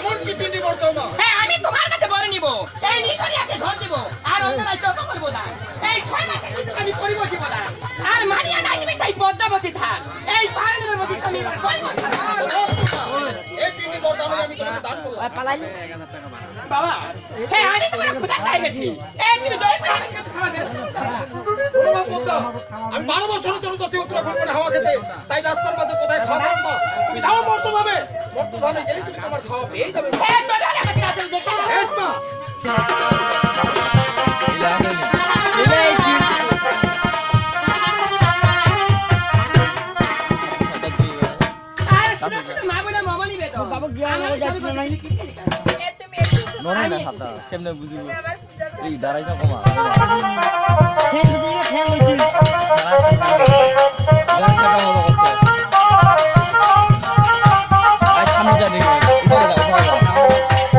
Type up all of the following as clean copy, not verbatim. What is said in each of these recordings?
এমন কি তিনটি বর্তমান হ্যাঁ আমি তোমার কাছে বড় নিব এই নিকরিয়াকে ধর দিব আর অন্যরাই চোখ করবো না এই 6 মাসের ভিতরে আমি করিব জীবদান আর মারিয়া নাইবে সেই পদ্মাবতী থান এই পাহাড়ের মধ্যে আমি এবার করিব এই তিনটি বর্তমান আমি তোমাকে দান করলাম পালাইলি বাবা হ্যাঁ আমি তোমার খুদা খাই গেছি এই তুমি দয়া করে আমাকে খাওয়া দেবে আমি 12 বছর ধরে যাচ্ছি উত্তরাখণ্ডের হাওয়া খেতে তাই রাস্তার মাঝে কোথায় খাওয়া মা তুমি যাও বর্তমানে গেলে তুমি আমার খাওয়া পেয়ে যাবে হ্যাঁ চলে আমাকে রাতে দেখে বেশ মা বাবু গিয়া আমাকে যাইছিল নাই নরে না খাতা কেমনে বুঝিব এই দাঁড়াই না কমা ফ্যান বুঝি ফ্যান বুঝি আজ সামনে যা দেখি উপরে যা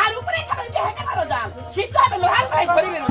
আর উপরে সবাই হেঁটে পারো যান শীত লোহার ভাই করিবেন